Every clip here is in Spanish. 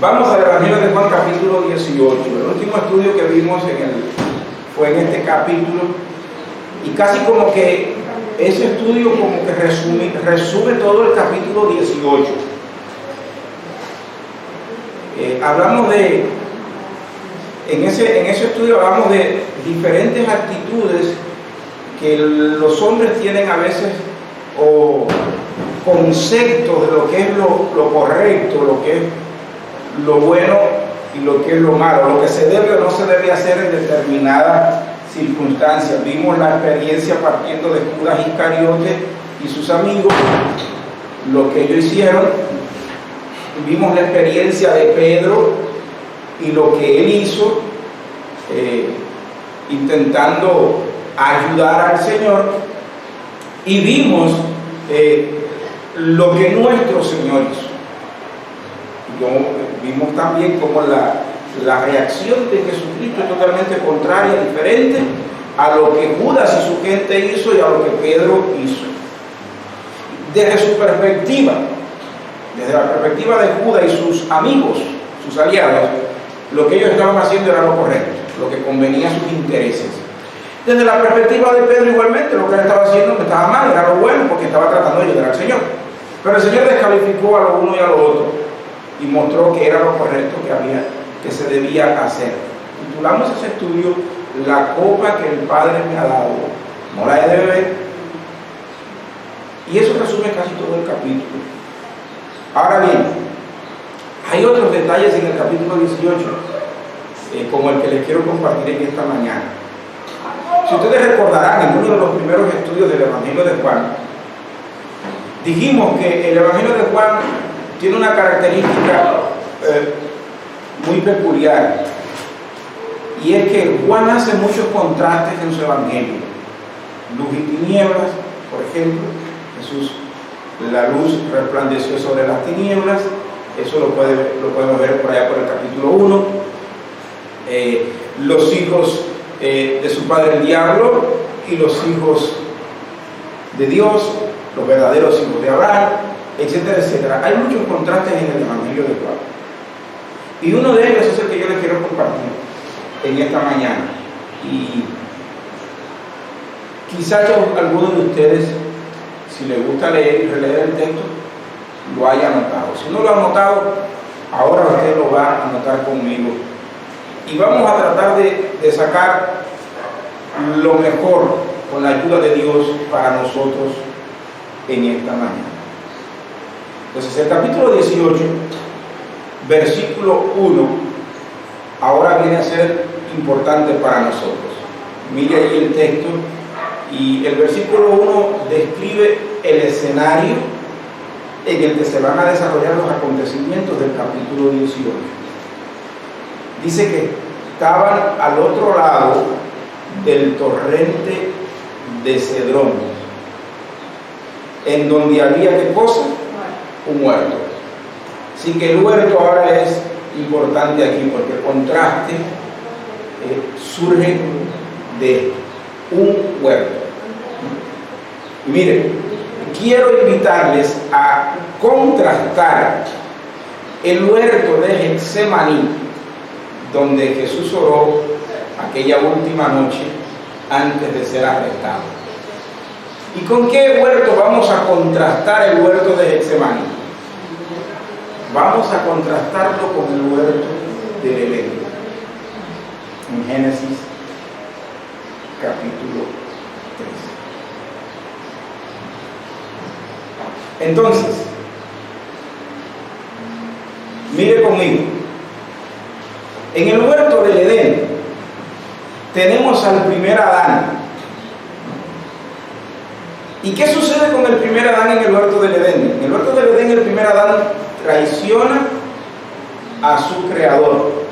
Vamos al Evangelio de Juan capítulo 18. El último estudio que vimos fue en este capítulo, y casi como que ese estudio como que resume todo el capítulo 18. Hablamos en ese estudio hablamos de diferentes actitudes que los hombres tienen a veces, o conceptos de lo que es lo correcto, lo que es lo bueno y lo que es lo malo, lo que se debe o no se debe hacer en determinadas circunstancias. Vimos la experiencia partiendo de Judas Iscariote y sus amigos, lo que ellos hicieron. Vimos la experiencia de Pedro y lo que él hizo, intentando ayudar al Señor, y vimos lo que nuestro Señor hizo. Vimos también cómo la reacción de Jesucristo es totalmente contraria, diferente a lo que Judas y su gente hizo y a lo que Pedro hizo. Desde su perspectiva, desde la perspectiva de Judas y sus amigos, sus aliados, lo que ellos estaban haciendo era lo correcto, lo que convenía a sus intereses. Desde la perspectiva de Pedro, igualmente, lo que él estaba haciendo no estaba mal, era lo bueno, porque estaba tratando de ayudar al Señor. Pero el Señor descalificó a lo uno y a lo otro y mostró que era lo correcto que se debía hacer. Titulamos ese estudio "La copa que el Padre me ha dado, no la he de beber". Y eso resume casi todo el capítulo. Ahora bien, hay otros detalles en el capítulo 18, como el que les quiero compartir en esta mañana. Si ustedes recordarán, en uno de los primeros estudios del Evangelio de Juan, dijimos que el Evangelio de Juan tiene una característica muy peculiar, y es que Juan hace muchos contrastes en su Evangelio. Luz y tinieblas, por ejemplo. Jesús, la luz resplandeció sobre las tinieblas, eso lo podemos ver por allá por el capítulo 1. Los hijos de su padre el diablo y los hijos de Dios, los verdaderos hijos de Abraham, etcétera, etcétera. Hay muchos contrastes en el Evangelio de Juan, y uno de ellos es el que yo les quiero compartir en esta mañana. Y quizás algunos de ustedes, si les gusta leer y releer el texto, lo haya anotado. Si no lo ha anotado, ahora usted lo va a anotar conmigo, y vamos a tratar de sacar lo mejor con la ayuda de Dios para nosotros en esta mañana. Entonces, el capítulo 18, versículo 1, ahora viene a ser importante para nosotros. Mire ahí el texto, y el versículo 1 describe el escenario en el que se van a desarrollar los acontecimientos del capítulo 18. Dice que estaban al otro lado del torrente de Cedrón, en donde había, ¿qué cosa? Un huerto. Así que el huerto ahora es importante aquí, porque el contraste surge de un huerto. Y miren, quiero invitarles a contrastar el huerto de Getsemaní, donde Jesús oró aquella última noche antes de ser arrestado. ¿Y con qué huerto vamos a contrastar el huerto de Getsemaní? Vamos a contrastarlo con el huerto del Edén, en Génesis capítulo 3. Entonces, mire conmigo. En el huerto del Edén tenemos al primer Adán. ¿Y qué sucede con el primer Adán en el huerto del Edén? En el huerto del Edén el primer Adán traiciona a su creador,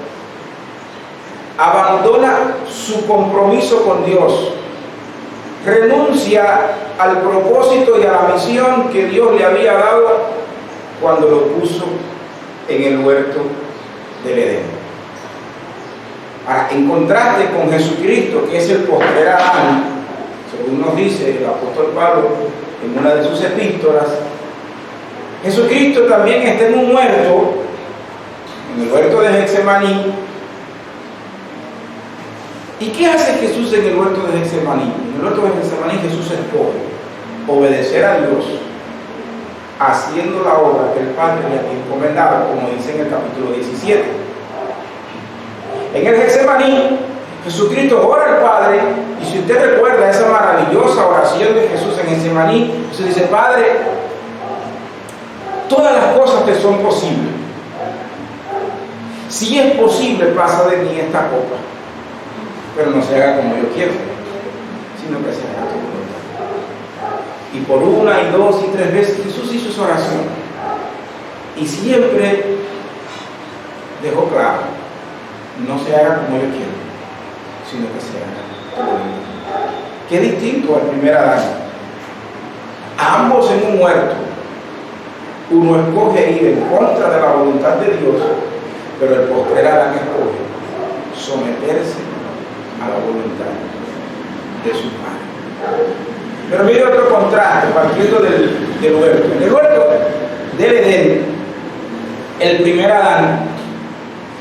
abandona su compromiso con Dios, renuncia al propósito y a la misión que Dios le había dado cuando lo puso en el huerto del Edén. Ahora, en contraste con Jesucristo, que es el postrer Adán, según nos dice el apóstol Pablo en una de sus epístolas, Jesucristo también está en un huerto, en el huerto de Getsemaní. ¿Y qué hace Jesús en el huerto de Getsemaní? En el huerto de Getsemaní Jesús escoge obedecer a Dios, haciendo la obra que el Padre le había encomendado, como dice en el capítulo 17. En el Getsemaní, Jesucristo ora al Padre, y si usted recuerda esa maravillosa oración de Jesús en Getsemaní, Jesús dice: Padre, todas las cosas te son posibles. Si es posible, pasa de mí esta copa, pero no se haga como yo quiero, sino que se haga tu voluntad. Y por una y dos y tres veces Jesús hizo esa oración, y siempre dejó claro: no se haga como yo quiero, sino que se haga tu voluntad. Qué distinto al primer Adán. Ambos en un huerto, uno escoge ir en contra de la voluntad de Dios, pero el postrer Adán escoge someterse a la voluntad de su Padre. Pero mire otro contraste partiendo del huerto. En el huerto del Edén, el primer Adán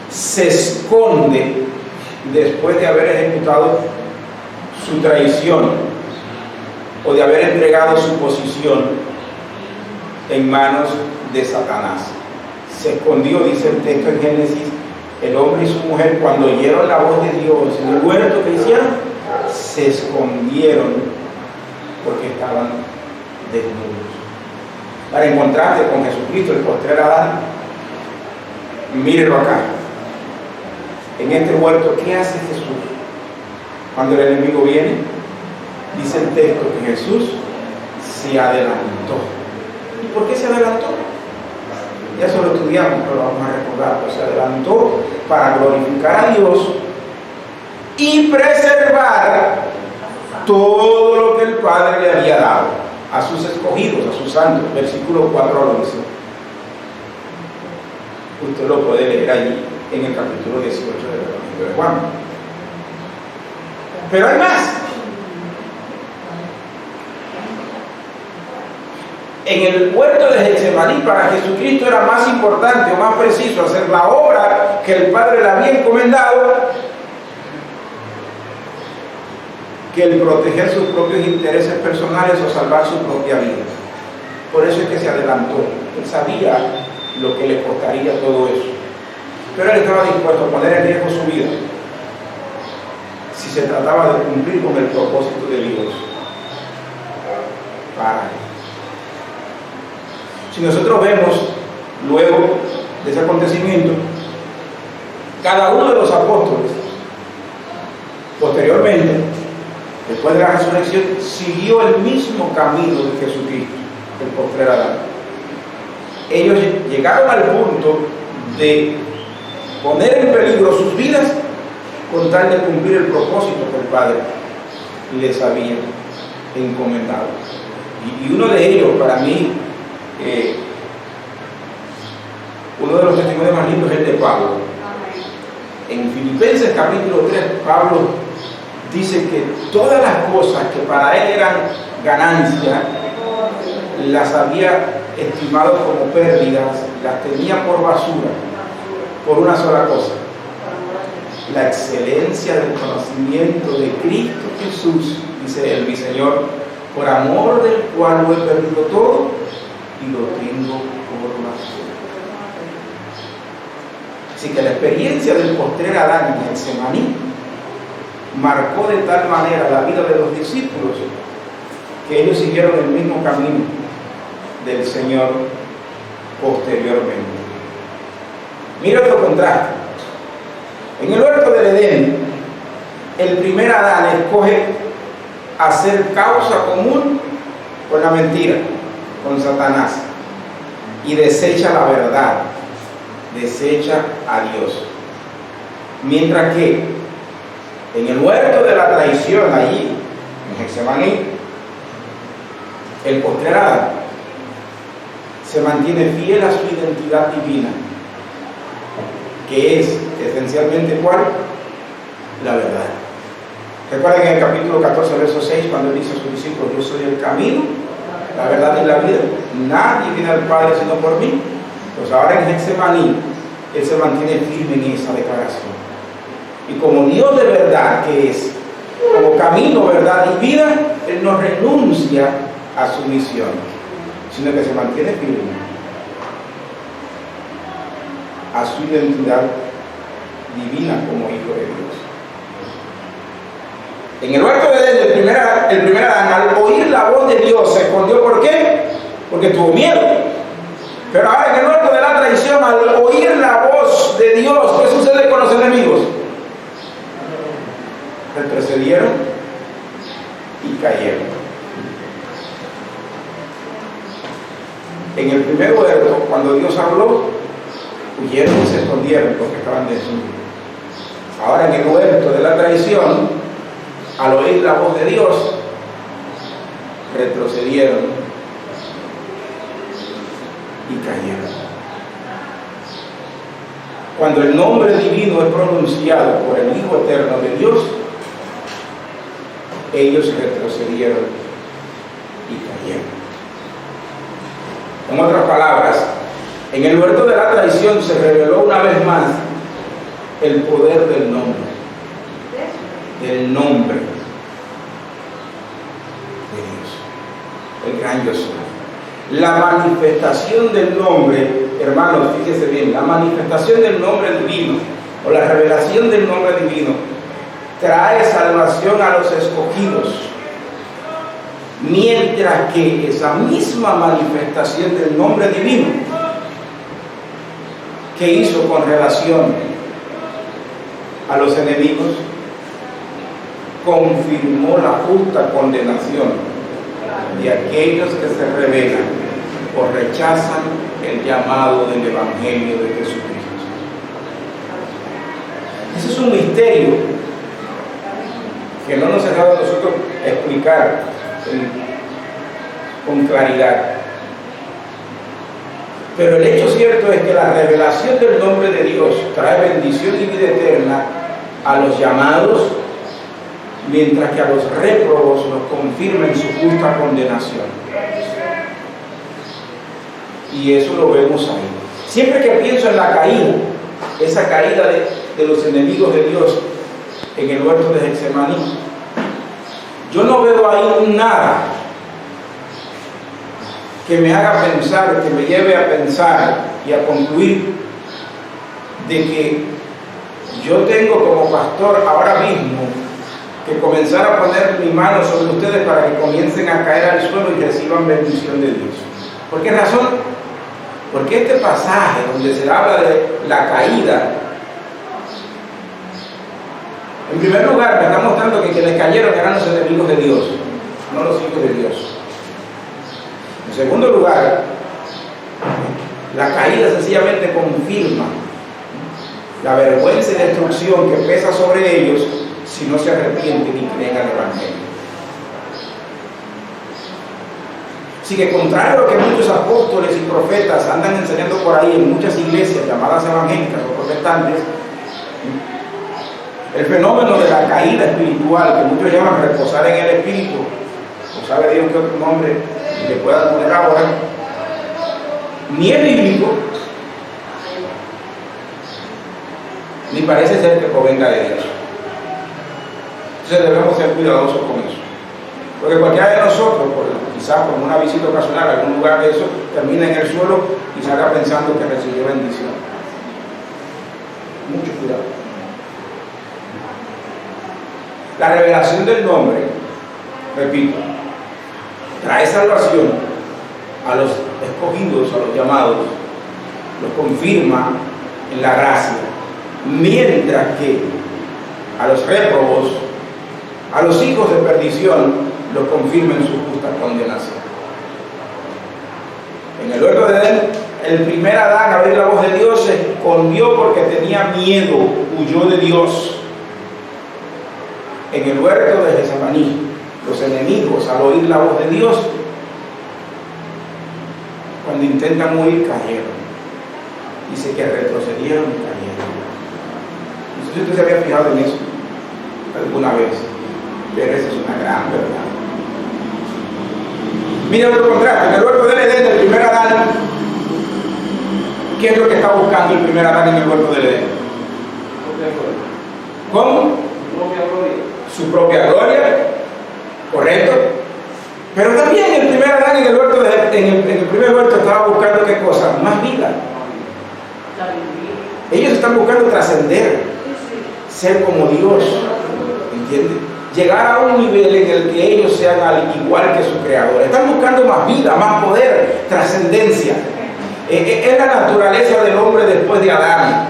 se esconde después de haber ejecutado su traición o de haber entregado su posición en manos de Satanás. Se escondió, dice el texto en Génesis, el hombre y su mujer, cuando oyeron la voz de Dios en el huerto, que hicieron, se escondieron porque estaban desnudos. Para encontrarte con Jesucristo, el postrer Adán, mírelo acá. En este huerto, ¿qué hace Jesús? Cuando el enemigo viene, dice el texto que Jesús se adelantó. ¿Y por qué se adelantó? Ya eso lo estudiamos, pero vamos a recordarlo. Se adelantó para glorificar a Dios y preservar todo lo que el Padre le había dado a sus escogidos, a sus santos. Versículo 4 al 11. Usted lo puede leer allí en el capítulo 18 del Evangelio de Juan. Pero hay más. En el huerto de Getsemaní, para Jesucristo era más importante o más preciso hacer la obra que el Padre le había encomendado que el proteger sus propios intereses personales o salvar su propia vida. Por eso es que se adelantó. Él sabía lo que le costaría todo eso, pero él estaba dispuesto a poner en riesgo su vida si se trataba de cumplir con el propósito de Dios para él. Si nosotros vemos luego de ese acontecimiento, cada uno de los apóstoles posteriormente, después de la resurrección, siguió el mismo camino de Jesucristo, el postrer Adán. Ellos llegaron al punto de poner en peligro sus vidas con tal de cumplir el propósito que el Padre les había encomendado. Y uno de ellos, para mí, uno de los testimonios más lindos es el de Pablo. En Filipenses capítulo 3, Pablo dice que todas las cosas que para él eran ganancia, las había estimado como pérdidas, las tenía por basura, por una sola cosa: la excelencia del conocimiento de Cristo Jesús, dice él, mi Señor, por amor del cual lo he perdido todo y lo tengo por basura. Así que la experiencia del postrer Adán en Getsemaní marcó de tal manera la vida de los discípulos que ellos siguieron el mismo camino del Señor posteriormente. Mira otro contraste. En el huerto del Edén, el primer Adán escoge hacer causa común con la mentira, con Satanás, y desecha la verdad, desecha a Dios. Mientras que en el huerto de la traición, allí en Getsemaní, el postrer Adán se mantiene fiel a su identidad divina, que es esencialmente ¿cuál? La verdad. Recuerden en el capítulo 14, verso 6, cuando él dice a sus discípulos: yo soy el camino, la verdad y la vida, nadie viene al Padre sino por mí. Pues ahora en Getsemaní, Él se mantiene firme en esa declaración. Y como Dios de verdad que es, como camino, verdad y vida, Él no renuncia a su misión, sino que se mantiene firme a su identidad divina como hijo de Dios. En el huerto de Edén, el primer Adán, al oír la voz de Dios, se escondió. ¿Por qué? Porque tuvo miedo. Pero ahora en el huerto de la traición, al oír la voz de Dios, ¿qué sucede con los enemigos? Retrocedieron y cayeron. En el primer huerto, cuando Dios habló, huyeron y se escondieron porque estaban desnudos. Ahora en el huerto de la traición, al oír la voz de Dios, retrocedieron y cayeron. Cuando el nombre divino es pronunciado por el Hijo Eterno de Dios, ellos retrocedieron y cayeron. En otras palabras, en el huerto de la traición se reveló una vez más el poder del nombre de Dios, el gran yo soy. La manifestación del nombre, hermanos, fíjese bien, la manifestación del nombre divino o la revelación del nombre divino trae salvación a los escogidos, mientras que esa misma manifestación del nombre divino que hizo con relación a los enemigos confirmó la justa condenación de aquellos que se rebelan o rechazan el llamado del Evangelio de Jesucristo. Ese es un misterio que no nos ha dado a nosotros explicar con claridad. Pero el hecho cierto es que la revelación del nombre de Dios trae bendición y vida eterna a los llamados, mientras que a los réprobos los confirma en su justa condenación. Y eso lo vemos ahí. Siempre que pienso en la caída, esa caída de los enemigos de Dios en el huerto de Getsemaní, yo no veo ahí nada que me haga pensar, que me lleve a pensar y a concluir de que yo tengo como pastor ahora mismo que comenzar a poner mi mano sobre ustedes para que comiencen a caer al suelo y reciban bendición de Dios. ¿Por qué razón? Porque este pasaje donde se habla de la caída, en primer lugar me está mostrando que quienes cayeron eran los enemigos de Dios, no los hijos de Dios. En segundo lugar, la caída sencillamente confirma la vergüenza y destrucción que pesa sobre ellos si no se arrepienten y creen al Evangelio. Así que contrario a lo que muchos apóstoles y profetas andan enseñando por ahí en muchas iglesias llamadas evangélicas o protestantes, el fenómeno de la caída espiritual, que muchos llaman reposar en el Espíritu, o sabe Dios qué otro nombre le puedan poner ahora, ni es bíblico, ni parece ser que provenga de Dios. Entonces debemos ser cuidadosos con eso. Porque cualquiera de nosotros, quizás por una visita ocasional a algún lugar de eso, termina en el suelo y salga pensando que recibió bendición. Mucho cuidado. La revelación del nombre, repito, trae salvación a los escogidos, a los llamados, los confirma en la gracia, mientras que a los réprobos, a los hijos de perdición, los confirma en su justa condenación. En el huerto de Edén, el primer Adán, al oír la voz de Dios, se escondió porque tenía miedo, huyó de Dios. En el huerto de Getsemaní, los enemigos, al oír la voz de Dios, cuando intentan huir, cayeron. Dice que retrocedieron y cayeron. No sé si usted se había fijado en eso alguna vez, pero esa es una gran verdad. Mira otro contraste. En el huerto de Edén, el primer Adán, ¿qué qué es lo que está buscando el primer Adán en el huerto del Edén? ¿Cómo? Su propia gloria, correcto. Pero también el primer Adán en el huerto en el primer huerto estaba buscando qué cosa, más vida. Ellos están buscando trascender, ser como Dios, ¿entiendes? Llegar a un nivel en el que ellos sean al igual que su creador. Están buscando más vida, más poder, trascendencia. Es la naturaleza del hombre después de Adán.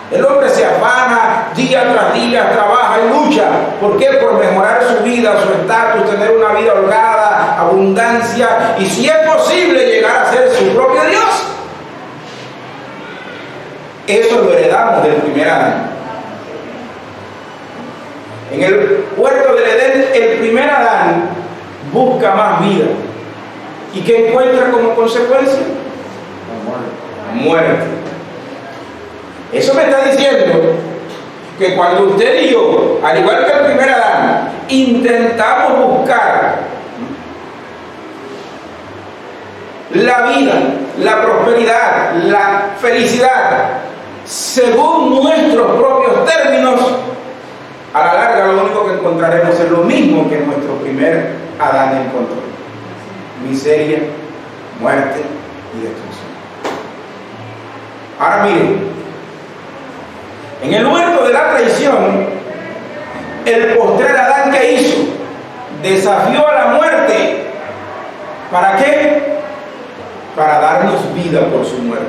El hombre se afana día tras día, trabaja y lucha. ¿Por qué? Por mejorar su vida, su estatus, tener una vida holgada, abundancia y, si es posible, llegar a ser su propio Dios. Eso lo heredamos del primer Adán. En el huerto del Edén, el primer Adán busca más vida. ¿Y qué encuentra como consecuencia? Muerte. Eso me está diciendo que cuando usted y yo, al igual que el primer Adán, intentamos buscar la vida, la prosperidad, la felicidad, según nuestros propios términos, a la larga lo único que encontraremos es lo mismo que nuestro primer Adán encontró: miseria, muerte y destrucción. Ahora miren, en el huerto de la traición, el postrer Adán, ¿qué hizo? Desafió a la muerte. ¿Para qué? Para darnos vida por su muerte.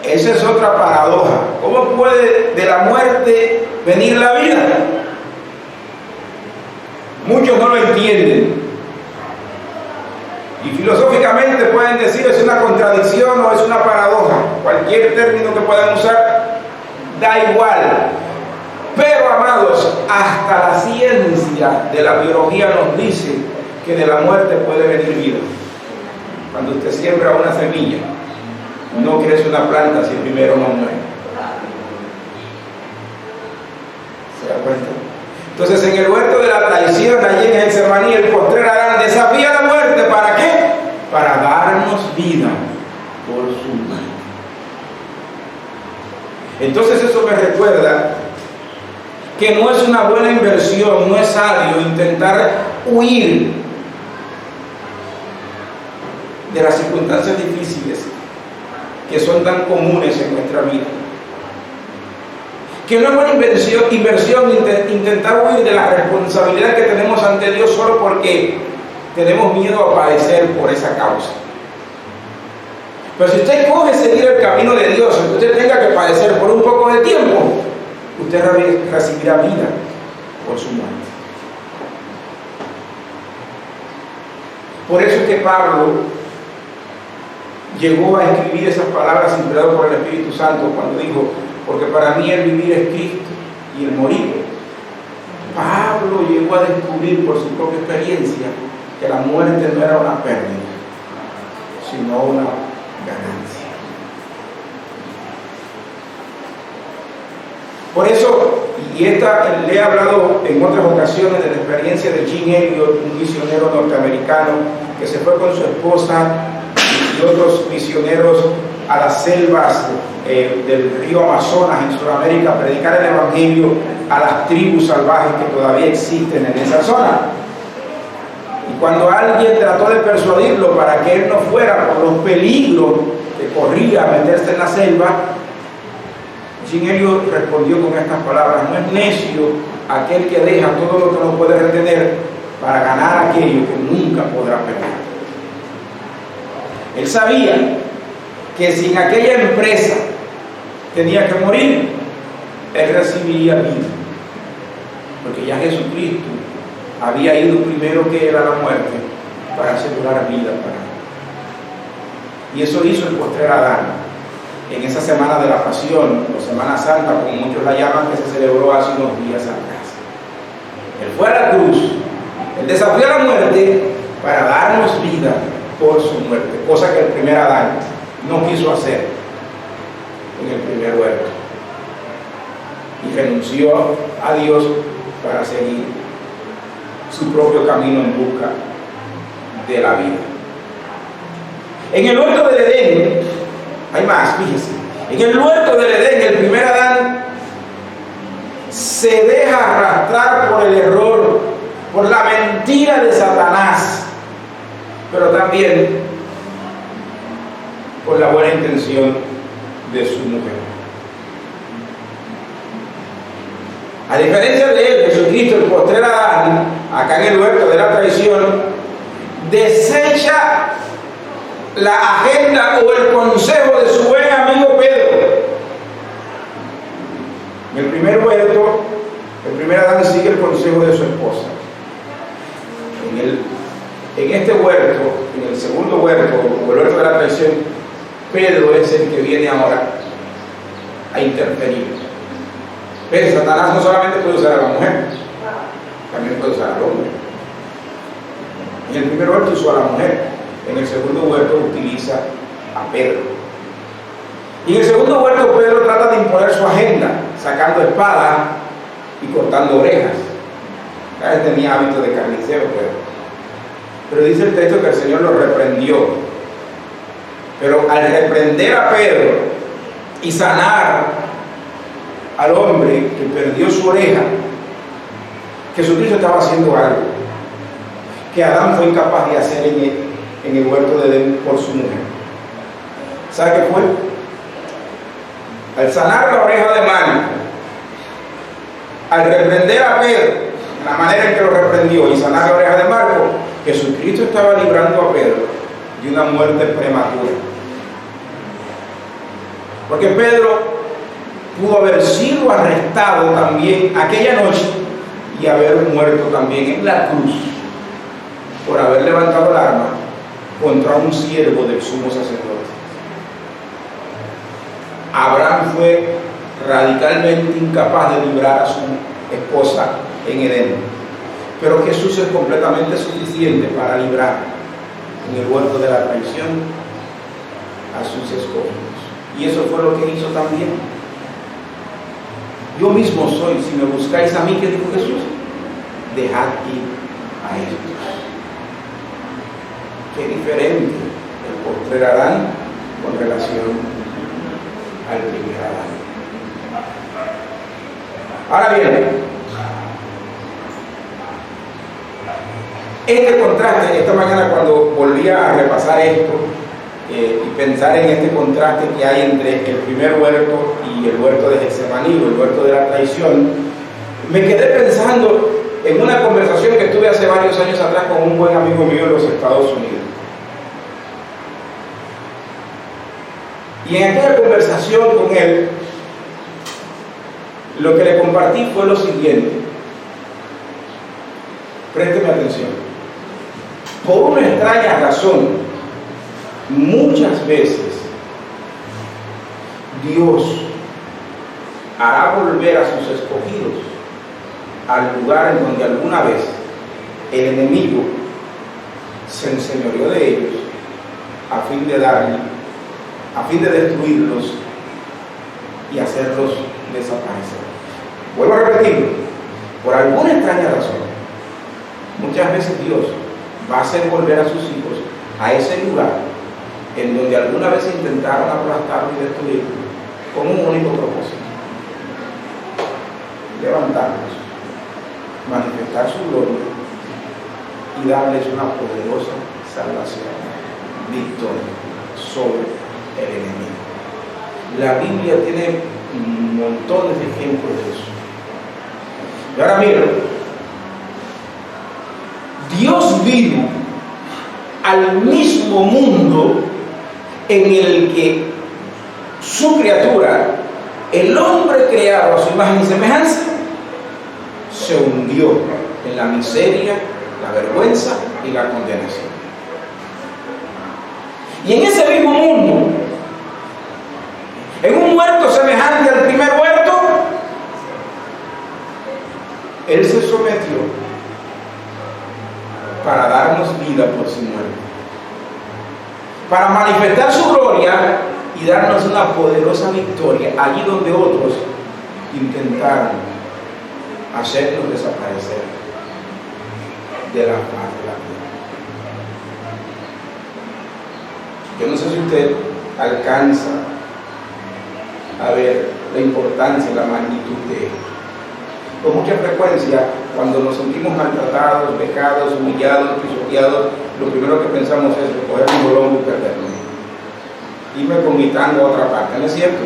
Esa es otra paradoja. ¿Cómo puede de la muerte venir la vida? Muchos no lo entienden. Y filosóficamente pueden decir es una contradicción o es una paradoja. Cualquier término que puedan usar da igual. Pero, amados, hasta la ciencia de la biología nos dice que de la muerte puede venir vida. Cuando usted siembra una semilla, no crece una planta si primero no muere. ¿Se da cuenta? Entonces, en el huerto de la traición, allí en Getsemaní, el postrer Adán desafía la muerte. ¿Para qué? Para darnos vida por su muerte. Entonces, eso me recuerda que no es una buena inversión, no es sabio intentar huir de las circunstancias difíciles que son tan comunes en nuestra vida. Que no es buena inversión intentar huir de la responsabilidad que tenemos ante Dios solo porque tenemos miedo a padecer por esa causa. Pero si usted coge seguir el camino de Dios, aunque usted tenga que padecer por un poco de tiempo, usted recibirá vida por su muerte. Por eso es que Pablo llegó a escribir esas palabras inspirado por el Espíritu Santo cuando dijo: porque para mí el vivir es Cristo y el morir. Pablo llegó a descubrir por su propia experiencia que la muerte no era una pérdida, sino una ganancia. Por eso, y le he hablado en otras ocasiones de la experiencia de Jim Elliot, un misionero norteamericano que se fue con su esposa y otros misioneros a las selvas del río Amazonas en Sudamérica a predicar el evangelio a las tribus salvajes que todavía existen en esa zona. Y cuando alguien trató de persuadirlo para que él no fuera por los peligros que corría a meterse en la selva, Jim Elliot respondió con estas palabras: no es necio aquel que deja todo lo que no puede retener para ganar aquello que nunca podrá perder. Él sabía que sin aquella empresa tenía que morir, él recibiría vida, porque ya Jesucristo había ido primero que él a la muerte para asegurar vida para él. Y eso hizo el postrer Adán en esa semana de la Pasión, o Semana Santa, como muchos la llaman, que se celebró hace unos días atrás. Él fue a la cruz, él desafió a la muerte para darnos vida por su muerte, cosa que el primer Adán no quiso hacer en el primer huerto, y renunció a Dios para seguir su propio camino en busca de la vida. En el huerto del Edén, hay más, fíjese. En el huerto del Edén, el primer Adán se deja arrastrar por el error, por la mentira de Satanás, pero también por la buena intención de su mujer. A diferencia de él, Jesucristo, el postrer Adán, acá en el huerto de la traición, desecha la agenda o el consejo de su buen amigo Pedro. En el primer huerto, el primer Adán sigue el consejo de su esposa. En este huerto, en el segundo huerto, o el huerto de la traición, Pedro es el que viene ahora a interferir. Pero Satanás no solamente puede usar a la mujer, también puede usar al hombre. En el primer huerto usó a la mujer, en el segundo huerto utiliza a Pedro. Y en el segundo huerto Pedro trata de imponer su agenda, sacando espada y cortando orejas. Cada vez tenía hábito de carnicero Pedro. Pero dice el texto que el Señor lo reprendió. Pero al reprender a Pedro y sanar al hombre que perdió su oreja, Jesucristo estaba haciendo algo que Adán fue incapaz de hacer en el huerto de Edén por su mujer. ¿Sabe qué fue? Al sanar la oreja de mano, al reprender a Pedro, en la manera en que lo reprendió, y sanar la oreja de Marco, Jesucristo estaba librando a Pedro de una muerte prematura. Porque Pedro pudo haber sido arrestado también aquella noche y haber muerto también en la cruz por haber levantado el arma contra un siervo del sumo sacerdote. Abraham fue radicalmente incapaz de librar a su esposa en Edén, pero Jesús es completamente suficiente para librar en el huerto de la traición a sus escogidos. Y eso fue lo que hizo también. Yo mismo soy, si me buscáis a mí, ¿qué dijo Jesús? Dejad ir a ellos. Qué diferente el postrer Adán con relación al primer Adán. Ahora bien, este contraste, esta mañana cuando volvía a repasar esto y pensar en este contraste que hay entre el primer huerto y el huerto de Getsemaní, el huerto de la traición, me quedé pensando en una conversación que tuve hace varios años atrás con un buen amigo mío en los Estados Unidos. Y en aquella conversación con él, lo que le compartí fue lo siguiente. Présteme atención. Por una extraña razón, muchas veces Dios hará volver a sus escogidos al lugar en donde alguna vez el enemigo se enseñoreó de ellos a fin de destruirlos y hacerlos desaparecer. Vuelvo a repetirlo, por alguna extraña razón, muchas veces Dios va a hacer volver a sus hijos a ese lugar en donde alguna vez intentaron aplastarlo y destruirlo con un único propósito: levantarlos, manifestar su gloria y darles una poderosa salvación, victoria sobre el enemigo. La Biblia tiene montones de ejemplos de eso. Y ahora mira, Dios vino al mismo mundo en el que su criatura, el hombre creado a su imagen y semejanza, se hundió en la miseria, la vergüenza y la condenación. Y en ese mismo mundo, en un huerto semejante al primer huerto, Él se sometió para darnos vida por su muerte, para manifestar su gloria y darnos una poderosa victoria allí donde otros intentaron hacernos desaparecer de la paz de la vida. Yo no sé si usted alcanza a ver la importancia y la magnitud de esto. Con mucha frecuencia, cuando nos sentimos maltratados, vejados, humillados, pisoteados, lo primero que pensamos es recoger un bolón y perderlo. Irme con mi tango a otra parte, ¿no es cierto?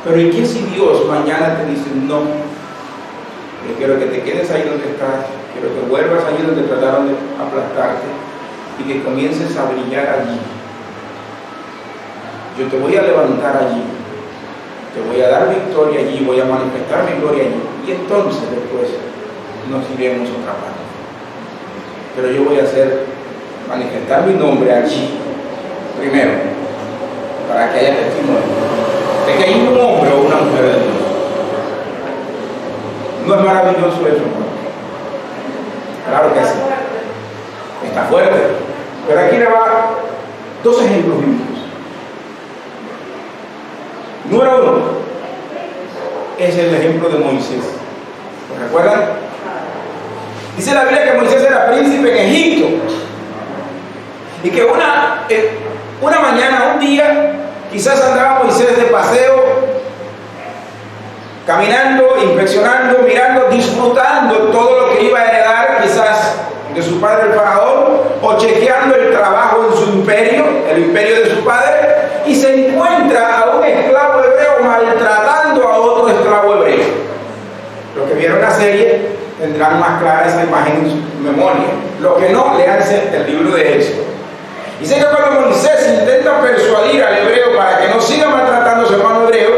Pero ¿y qué si Dios mañana te dice no? Yo quiero que te quedes ahí donde estás, quiero que vuelvas allí donde trataron de aplastarte y que comiences a brillar allí. Yo te voy a levantar allí, te voy a dar victoria allí, voy a manifestar mi gloria allí. Y entonces después nos iremos a otra parte. Pero yo voy a hacer manifestar mi nombre allí, primero, para que haya testimonio de que hay un hombre o una mujer de Dios. ¿No es maravilloso eso, hermano? Claro que sí. Está fuerte. Pero aquí le va dos ejemplos bíblicos. Número uno es el ejemplo de Moisés. ¿Lo recuerdan? Dice la Biblia que Moisés era príncipe en Egipto y que una mañana, un día, quizás andaba Moisés de paseo, caminando, inspeccionando, mirando, disfrutando todo lo que iba a heredar quizás de su padre el faraón, o chequeando el trabajo en su imperio, el imperio de su padre, y se encuentra a un esclavo hebreo maltratando a otro esclavo hebreo. Los que vieron la serie tendrán más clara esa imagen en su memoria. Los que no, léanse el libro de Éxodo. Dice que cuando Moisés intenta persuadir al hebreo para que no siga maltratando a su hermano hebreo,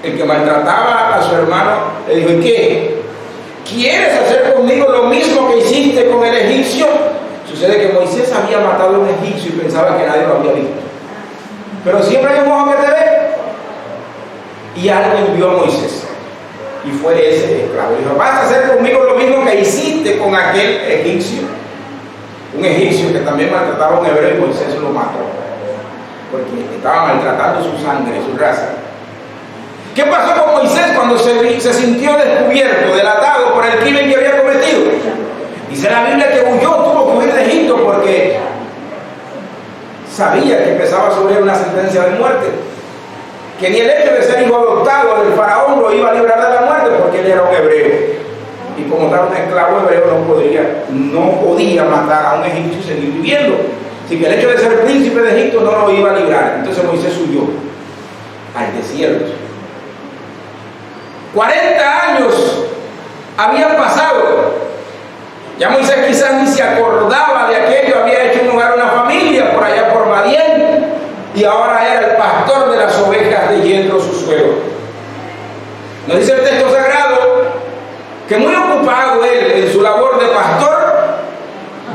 el que maltrataba a su hermano le dijo: ¿y qué? ¿Quieres hacer conmigo lo mismo que hiciste con el egipcio? Sucede que Moisés había matado a un egipcio y pensaba que nadie lo había visto. Pero siempre hay un ojo que te ve. Y alguien vio a Moisés. Y fue ese esclavo. Dijo: vas a hacer conmigo lo mismo que hiciste con aquel egipcio. Un egipcio que también maltrataba a un hebreo, y Moisés lo mató. Porque estaba maltratando su sangre, su raza. ¿Qué pasó con Moisés cuando se sintió descubierto, delatado por el crimen que había cometido? Dice la Biblia que huyó, tuvo que huir de Egipto porque sabía que empezaba sobre él una sentencia de muerte. Que ni el hecho de ser hijo adoptado del faraón lo iba a librar de la muerte, porque él era un hebreo. Y como tal, un esclavo hebreo no podía matar a un egipcio y seguir viviendo. Así que el hecho de ser príncipe de Egipto no lo iba a librar. Entonces Moisés huyó al desierto. 40 años habían pasado. Ya Moisés quizás ni se acordaba de aquello, había hecho un hogar a una familia por allá por Madián, y ahora era el pastor de las ovejas de Yetro, su suegro. Nos dice el texto sagrado que muy ocupado él en su labor de pastor,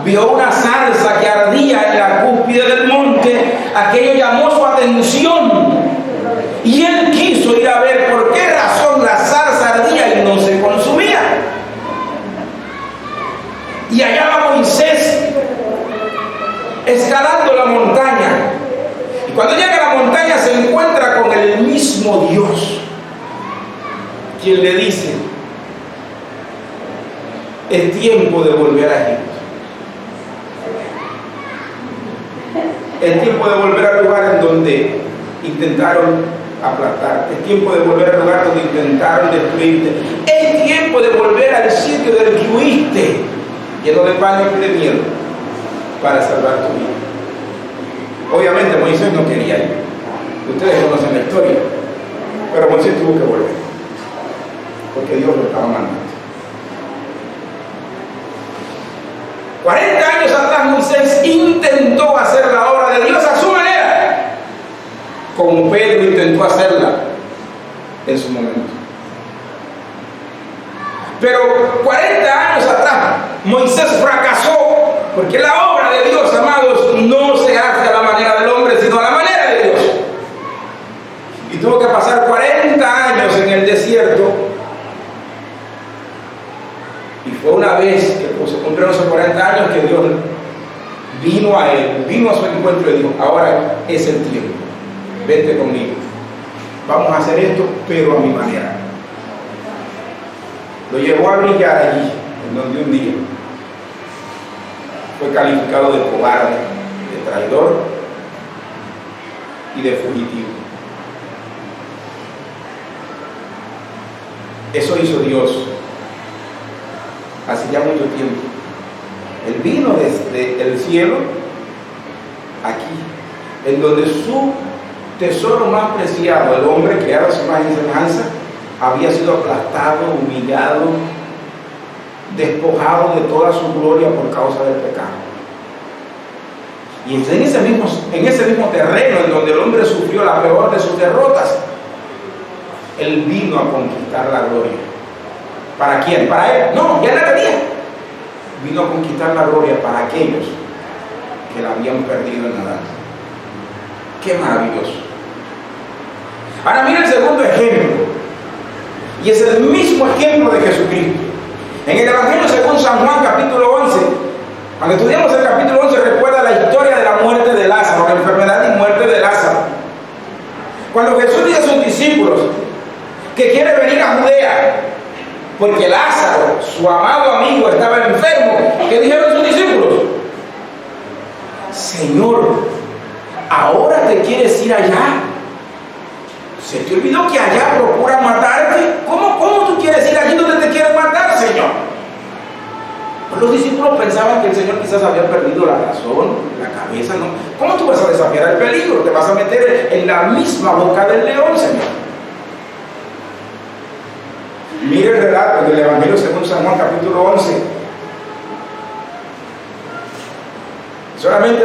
vio una zarza que ardía en la cúspide del monte. Aquello llamó su atención y él quiso ir a ver por qué razón la zarza ardía y no se consumía. Y allá va Moisés escalando la montaña, y cuando llega a la montaña se encuentra con el mismo Dios, quien le dice: es tiempo de volver a Egipto. Es tiempo de volver al lugar en donde intentaron aplastarte. Es tiempo de volver al lugar donde intentaron destruirte. Es tiempo de volver al sitio del que huiste, lleno de pánico y de miedo, para salvar tu vida. Obviamente Moisés no quería ir. Ustedes conocen la historia. Pero Moisés tuvo que volver, porque Dios lo estaba mandando. 40 años atrás Moisés intentó hacer la obra de Dios a su manera, como Pedro intentó hacerla en su momento. Pero 40 años atrás Moisés fracasó, porque la obra de Dios, amados, no se hace a la manera del hombre, sino a la manera de Dios. Y tuvo que pasar 40 años en el desierto. Y fue una vez que se cumplieron esos 40 años que Dios vino a él, vino a su encuentro y dijo: ahora es el tiempo, vente conmigo, vamos a hacer esto, pero a mi manera. Lo llevó a brillar allí, en donde un día fue calificado de cobarde, de traidor y de fugitivo. Eso hizo Dios hace ya mucho tiempo. Él vino desde el cielo aquí, en donde su tesoro más preciado, el hombre creado a su imagen y semejanza, había sido aplastado, humillado, despojado de toda su gloria por causa del pecado. Y es en ese mismo terreno en donde el hombre sufrió la peor de sus derrotas, él vino a conquistar la gloria. ¿Para quién? ¿Para él? No, ya la tenía. Vino a conquistar la gloria para aquellos que la habían perdido en Adán. ¡Qué maravilloso! Ahora mira el segundo ejemplo, y es el mismo ejemplo de Jesucristo. En el Evangelio según San Juan, capítulo 11, cuando estudiamos el capítulo 11, recuerda la historia de la muerte de Lázaro, la enfermedad y muerte de Lázaro. Cuando Jesús dice a sus discípulos que quiere venir a Judea, porque Lázaro, su amado amigo, estaba enfermo, ¿qué dijeron sus discípulos? Señor, ¿ahora te quieres ir allá? ¿Se te olvidó que allá procuran matarte? ¿Cómo tú quieres ir allí donde te quieren matar, Señor? Pues los discípulos pensaban que el Señor quizás había perdido la razón, la cabeza, ¿no? ¿Cómo tú vas a desafiar el peligro? Te vas a meter en la misma boca del león, Señor. Mire el relato del Evangelio según San Juan, capítulo 11. Solamente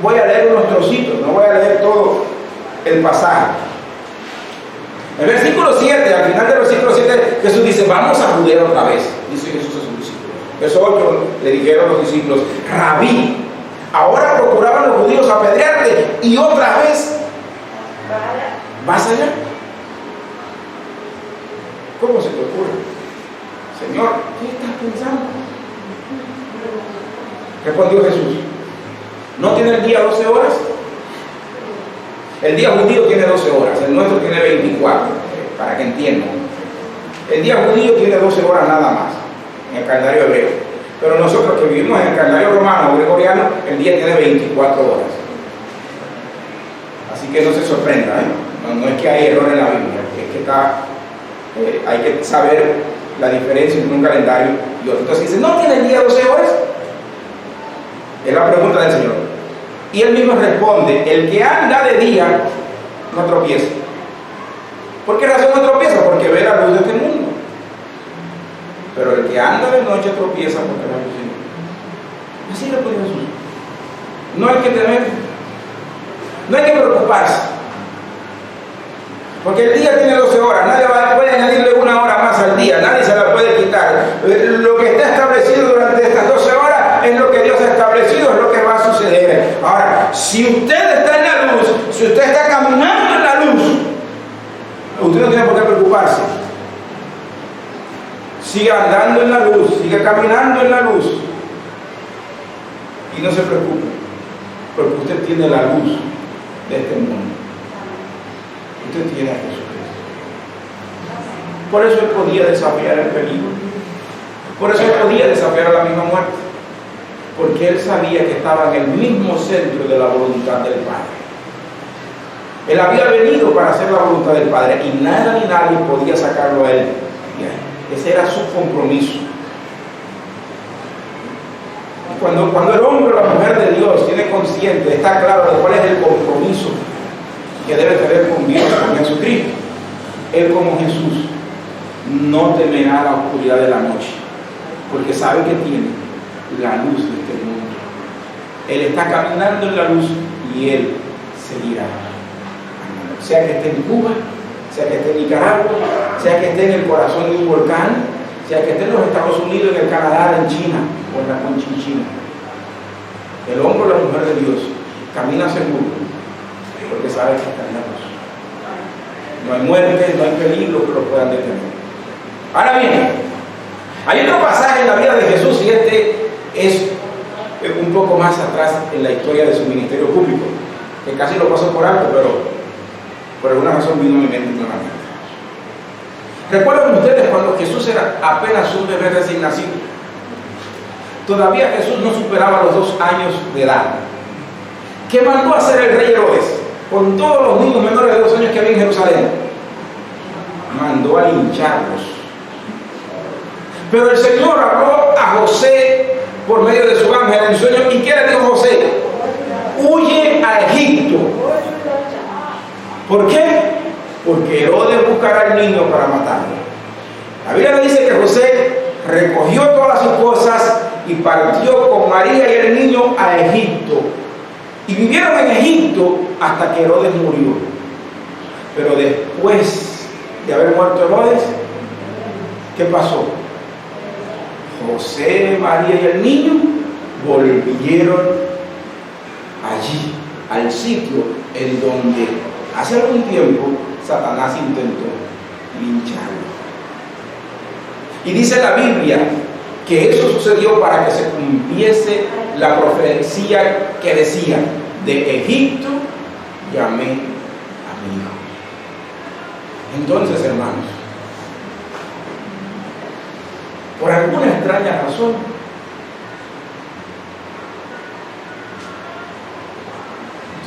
voy a leer unos trocitos, no voy a leer todo el pasaje. En el versículo 7, al final del versículo 7, Jesús dice, vamos a Judea otra vez. Dice Jesús a sus discípulos. Verso 8 le dijeron los discípulos, Rabí, ahora procuraban los judíos apedrearte y otra vez vas allá. ¿Cómo se te ocurre? Señor, ¿qué estás pensando? Respondió Jesús, ¿no tiene el día 12 horas? El día judío tiene 12 horas, el nuestro tiene 24, para que entiendan. El día judío tiene 12 horas nada más, en el calendario hebreo. Pero nosotros que vivimos en el calendario romano o gregoriano, el día tiene 24 horas. Así que no se sorprenda, no es que hay error en la Biblia, es que hay que saber la diferencia entre un calendario y otro. Entonces dice, ¿no tiene el día 12 horas? Es la pregunta del Señor. Y él mismo responde, el que anda de día no tropieza. ¿Por qué razón no tropieza? Porque ve la luz de este mundo. Pero el que anda de noche tropieza porque la luz de este mundo. Así le pone Jesús. No hay que temer, no hay que preocuparse. Porque el día tiene 12 horas, nadie puede añadirle una hora más al día, nadie se la puede quitar. Lo que está establecido durante estas 12 horas es lo que Dios ha establecido, es lo que va a suceder. Ahora, si usted está en la luz, si usted está caminando en la luz, usted no tiene por qué preocuparse. Siga andando en la luz, siga caminando en la luz y no se preocupe, porque usted tiene la luz de este mundo. Usted tiene a Jesucristo. Por eso él podía desafiar el peligro. Por eso él podía desafiar a la misma muerte. Porque él sabía que estaba en el mismo centro de la voluntad del Padre. Él había venido para hacer la voluntad del Padre y nada ni nadie podía sacarlo a él. Ese era su compromiso. Cuando el hombre o la mujer de Dios tiene consciente, está claro de cuál es el compromiso que debe tener con Dios, con Jesucristo, él como Jesús no temerá la oscuridad de la noche, porque sabe que tiene la luz de este mundo. Él está caminando en la luz y él seguirá. Sea que esté en Cuba, sea que esté en Nicaragua, sea que esté en el corazón de un volcán, sea que esté en los Estados Unidos, en el Canadá, en China o en la Conchinchina. El hombre o la mujer de Dios camina seguro porque sabe que está en la luz. No hay muerte, no hay peligro que lo puedan detener. Ahora bien, hay otro pasaje en la vida de Jesús y este es un poco más atrás en la historia de su ministerio público, que casi lo paso por alto, pero por alguna razón vino a mi mente nuevamente. ¿Recuerdan ustedes cuando Jesús era apenas un bebé recién nacido? Todavía Jesús no superaba los 2 años de edad. ¿Qué mandó a hacer el rey Herodes con todos los niños menores de 2 años que había en Jerusalén? Mandó a lincharlos. Pero el Señor habló a José por medio de su ángel en sueño. ¿Y qué le dijo José? Huye a Egipto. ¿Por qué? Porque Herodes buscará al niño para matarlo. La Biblia dice que José recogió todas sus cosas y partió con María y el niño a Egipto. Y vivieron en Egipto hasta que Herodes murió. Pero después de haber muerto Herodes, ¿qué pasó? José, María y el niño volvieron allí, al sitio en donde hace algún tiempo Satanás intentó lincharlo. Y dice la Biblia que eso sucedió para que se cumpliese la profecía que decía: de Egipto llamé a mi hijo. Entonces, hermanos, por alguna extraña razón,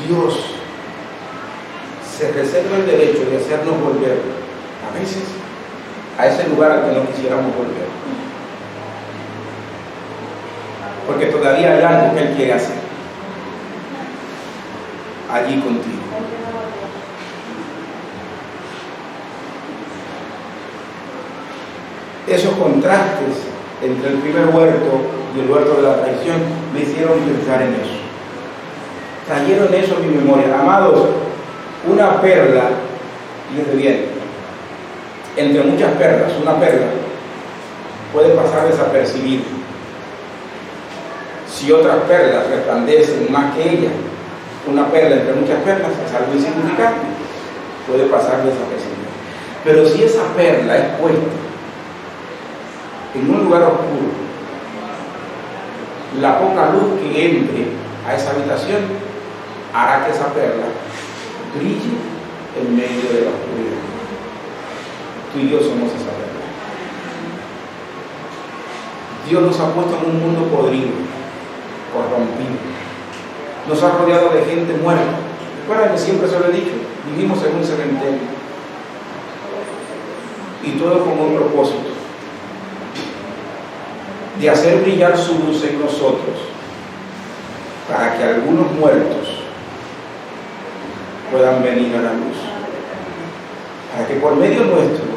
Dios se reserva el derecho de hacernos volver a veces a ese lugar al que no quisiéramos volver, porque todavía hay algo que Él quiere hacer allí contigo. Esos contrastes entre el primer huerto y el huerto de la traición me hicieron pensar en eso. Trajeron eso en mi memoria. Amados, una perla, fíjense bien, entre muchas perlas, una perla puede pasar desapercibida. Si otras perlas resplandecen más que ella, una perla entre muchas perlas es algo insignificante, puede pasar desapercibida. Pero si esa perla es puesta en un lugar oscuro, la poca luz que entre a esa habitación hará que esa perla brille en medio de la oscuridad. Tú y yo somos esa perla. Dios nos ha puesto en un mundo podrido, corrompido. Nos ha rodeado de gente muerta. Recuerda que siempre se lo he dicho, vivimos en un cementerio. Y todo con un propósito: de hacer brillar su luz en nosotros, para que algunos muertos puedan venir a la luz, para que por medio nuestro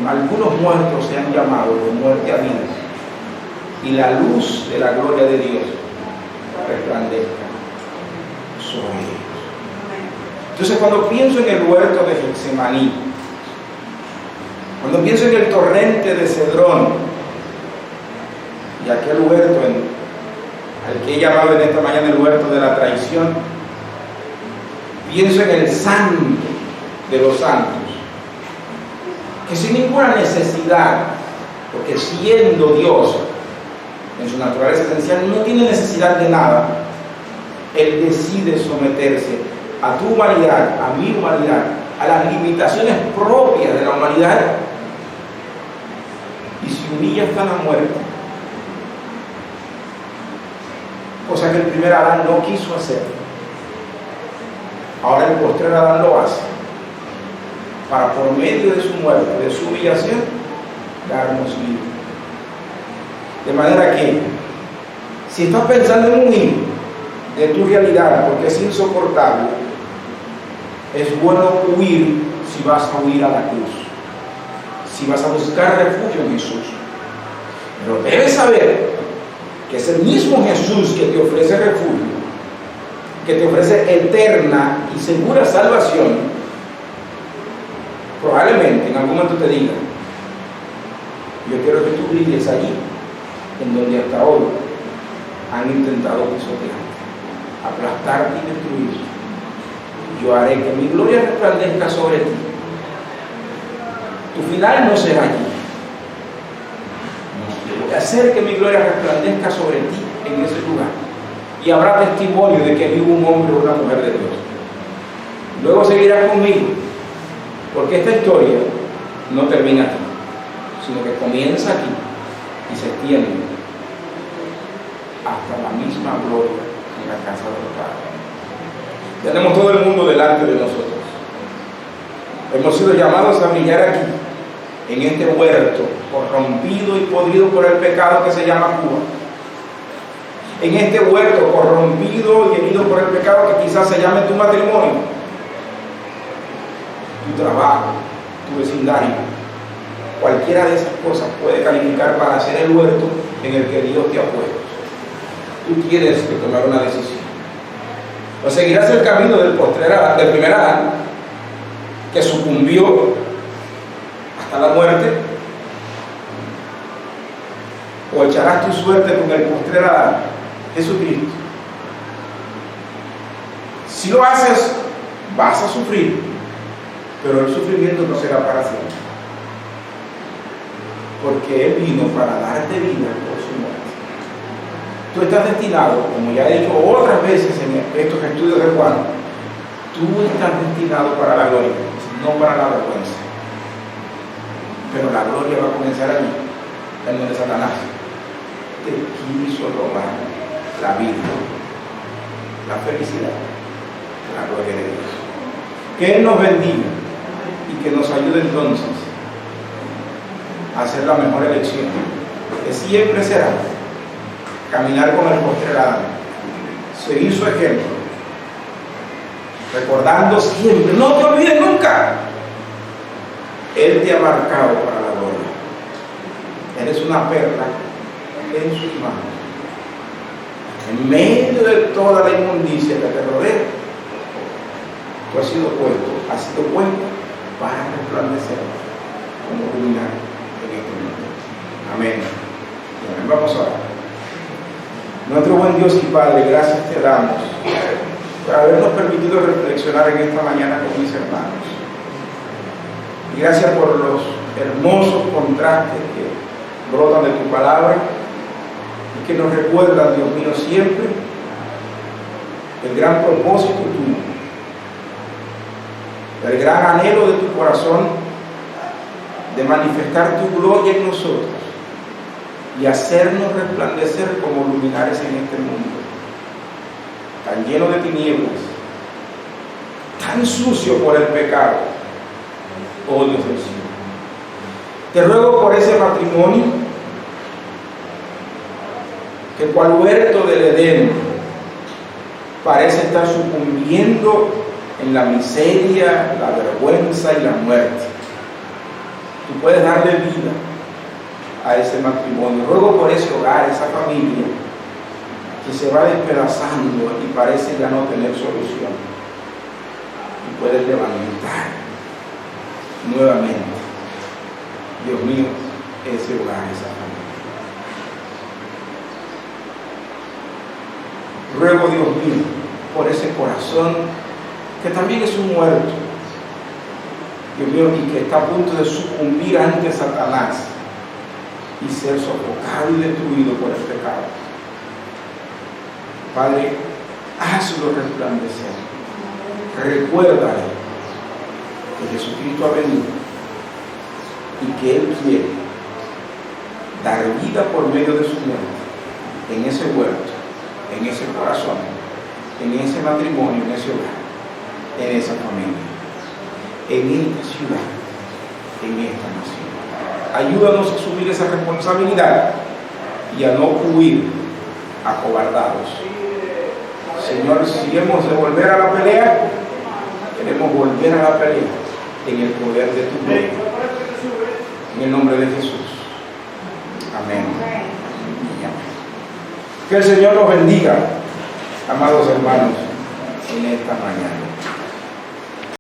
algunos muertos sean llamados de muerte a vida y la luz de la gloria de Dios resplandezca sobre ellos. Entonces, cuando pienso en el huerto de Getsemaní, cuando pienso en el torrente de Cedrón y aquel huerto al que he llamado en esta mañana el huerto de la traición, pienso en el santo de los santos, que sin ninguna necesidad, porque siendo Dios en su naturaleza esencial no tiene necesidad de nada, Él decide someterse a tu humanidad, a mi humanidad, a las limitaciones propias de la humanidad, y se humilla hasta la muerte, cosa que el primer Adán no quiso hacer. Ahora el postrer Adán lo hace, para por medio de su muerte, de su humillación, darnos vida. De manera que, si estás pensando en huir de tu realidad porque es insoportable, es bueno huir si vas a huir a la cruz, si vas a buscar refugio en Jesús. Pero debes saber que es el mismo Jesús que te ofrece refugio, que te ofrece eterna y segura salvación. Probablemente en algún momento te diga: yo quiero que tú brilles allí en donde hasta hoy han intentado pisotearte, aplastarte y destruirte. Yo haré que mi gloria resplandezca sobre ti. Tu final no será allí. Yo voy a hacer que mi gloria resplandezca sobre ti en ese lugar, y habrá testimonio de que vive un hombre o una mujer de Dios. Luego seguirás conmigo, porque esta historia no termina aquí, sino que comienza aquí y se extiende hasta la misma gloria en la casa del Padre. Tenemos todo el mundo delante de nosotros. Hemos sido llamados a brillar aquí, en este huerto corrompido y podrido por el pecado que se llama Cuba. En este huerto corrompido y herido por el pecado que quizás se llame tu matrimonio, tu trabajo, tu vecindario. Cualquiera de esas cosas puede calificar para ser el huerto en el que Dios te ha puesto. Tú tienes que tomar una decisión. O seguirás el camino del primer Adán, que sucumbió hasta la muerte, o echarás tu suerte con el postrer Adán, Jesucristo. Si lo haces, vas a sufrir, pero el sufrimiento no será para siempre, porque Él vino para darte vida por su muerte. Tú estás destinado, como ya he dicho otras veces en estos estudios de Juan, tú estás destinado para la gloria, no para la vergüenza. Pero la gloria va a comenzar allí, en donde Satanás te quiso robar la vida, la felicidad, la gloria de Dios. Que Él nos bendiga y que nos ayude entonces a hacer la mejor elección, que siempre será caminar con el postrer Adán, seguir su ejemplo, recordando siempre, no te olvides nunca, Él te ha marcado para la gloria. Eres una perla en sus manos. En medio de toda la inmundicia que te rodea, tú has sido puesto para resplandecer como luminario en este mundo. Amén. Amén. Vamos a orar. Nuestro buen Dios y Padre, gracias te damos por habernos permitido reflexionar en esta mañana con mis hermanos. Y gracias por los hermosos contrastes que brotan de tu palabra y que nos recuerdan, Dios mío, siempre el gran propósito tuyo, el gran anhelo de tu corazón de manifestar tu gloria en nosotros y hacernos resplandecer como luminares en este mundo, tan lleno de tinieblas, tan sucio por el pecado. Oh Dios del cielo, te ruego por ese matrimonio que cual huerto del Edén parece estar sucumbiendo en la miseria, la vergüenza y la muerte. Tú puedes darle vida a ese matrimonio. Ruego por ese hogar, esa familia que se va despedazando y parece ya no tener solución. Y puedes levantar nuevamente, Dios mío, ese hogar, esa familia. Ruego, Dios mío, por ese corazón que también es un muerto, Dios mío, y que está a punto de sucumbir ante Satanás y ser sofocado y destruido por el pecado. Padre, hazlo resplandecer. Recuérdale que Jesucristo ha venido y que Él quiere dar vida por medio de su muerte en ese huerto, en ese corazón, en ese matrimonio, en ese hogar, en esa familia, en esta ciudad, en esta nación. Ayúdanos a asumir esa responsabilidad y a no huir acobardados. Señor, si hemos de volver a la pelea, queremos volver a la pelea en el poder de tu gloria. En el nombre de Jesús. Amén. Que el Señor nos bendiga, amados hermanos, en esta mañana.